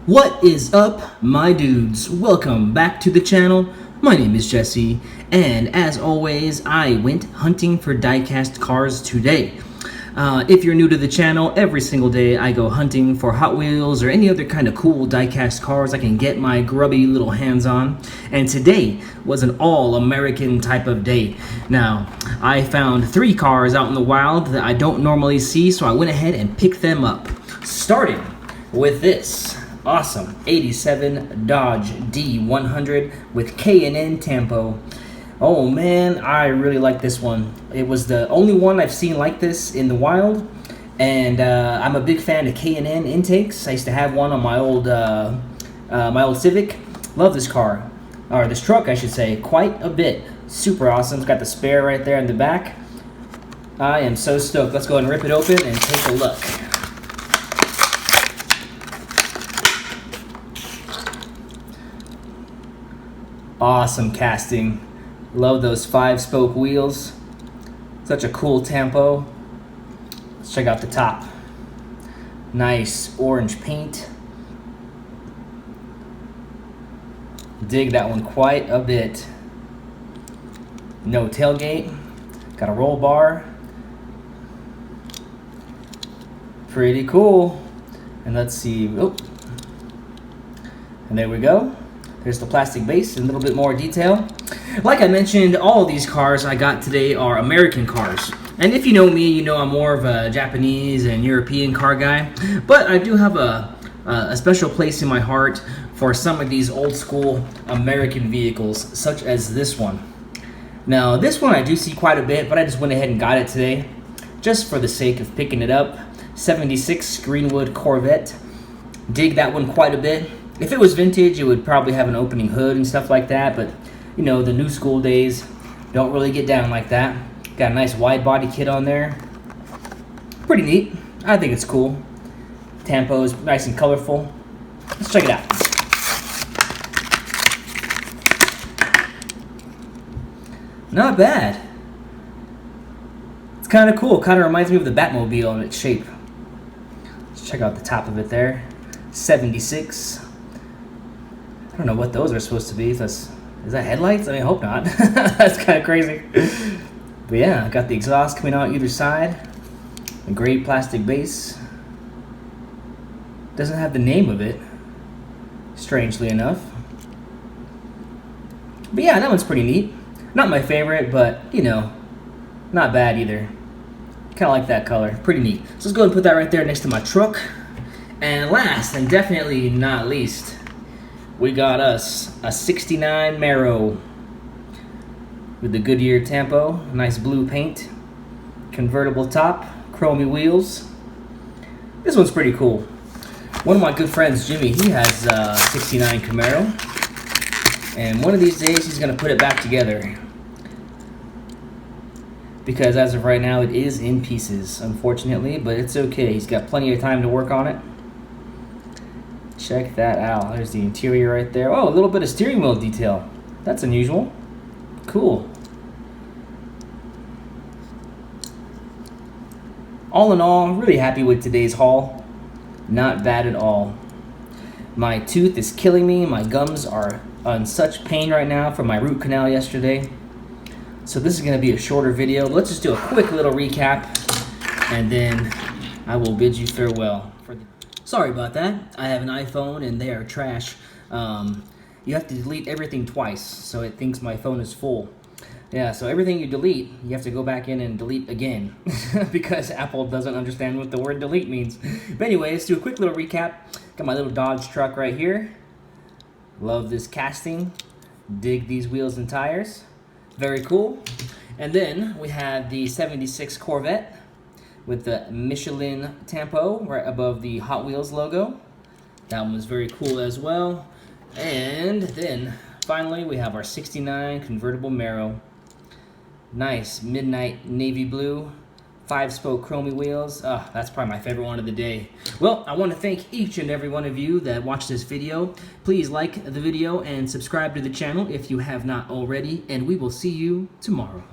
What is up, my dudes? Welcome back to the channel. My name is Jesse, and as always, I went hunting for diecast cars today. If you're new to the channel, every single day I go hunting for Hot Wheels or any other kind of cool diecast cars I can get my grubby little hands on. And today was an all-American type of day. Now, I found 3 cars out in the wild that I don't normally see, so I went ahead and picked them up. Starting with this awesome 87 Dodge D100 with K&N Tampo. Oh man, I really like this one. It was the only one I've seen like this in the wild, and I'm a big fan of K&N intakes. I used to have one on my old Civic. Love this car, or this truck I should say, quite a bit. Super awesome. It's got the spare right there in the back. I am so stoked. Let's go ahead and rip it open and take a look. Awesome casting. Love those 5-spoke wheels. Such a cool Tampo. Let's check out the top. Nice orange paint. Dig that one quite a bit. No tailgate. Got a roll bar. Pretty cool. And let's see. Oh. And there we go. There's the plastic base, a little bit more detail. Like I mentioned, all of these cars I got today are American cars. And if you know me, you know I'm more of a Japanese and European car guy. But I do have a special place in my heart for some of these old school American vehicles, such as this one. Now, this one I do see quite a bit, but I just went ahead and got it today, just for the sake of picking it up. 76 Greenwood Corvette. Dig that one quite a bit. If it was vintage, it would probably have an opening hood and stuff like that, but you know, the new school days don't really get down like that. Got a nice wide body kit on there. Pretty neat. I think it's cool. Tampo is nice and colorful. Let's check it out. Not bad. It's kind of cool. Kind of reminds me of the Batmobile in its shape. Let's check out the top of it there. 76. I don't know what those are supposed to be. Is that headlights? I mean, I hope not. That's kind of crazy. But yeah, got the exhaust coming out either side. A gray plastic base. Doesn't have the name of it, strangely enough. But yeah, that one's pretty neat. Not my favorite, but you know, not bad either. Kind of like that color. Pretty neat. So let's go ahead and put that right there next to my truck. And last, and definitely not least, we got us a 69 Mero with the Goodyear Tampo, nice blue paint, convertible top, chromey wheels. This one's pretty cool. One of my good friends, Jimmy, he has a 69 Camaro, and one of these days he's gonna put it back together, because as of right now it is in pieces, unfortunately, but it's okay. He's got plenty of time to work on it. Check that out. There's the interior right there. Oh, a little bit of steering wheel detail. That's unusual. Cool. All in all, really happy with today's haul. Not bad at all. My tooth is killing me. My gums are on such pain right now from my root canal yesterday. So this is going to be a shorter video. Let's just do a quick little recap, and then I will bid you farewell. Sorry about that. I have an iPhone and they are trash. You have to delete everything twice, so it thinks my phone is full. Yeah, so everything you delete, you have to go back in and delete again because Apple doesn't understand what the word delete means. But anyway, let's do a quick little recap. Got my little Dodge truck right here. Love this casting. Dig these wheels and tires. Very cool. And then we have the 76 Corvette with the Michelin Tampo right above the Hot Wheels logo. That one was very cool as well. And then finally we have our 69 convertible Mero. Nice midnight navy blue, 5-spoke chromey wheels. That's probably my favorite one of the day. Well, I want to thank each and every one of you that watched this video. Please like the video and subscribe to the channel if you have not already, and we will see you tomorrow.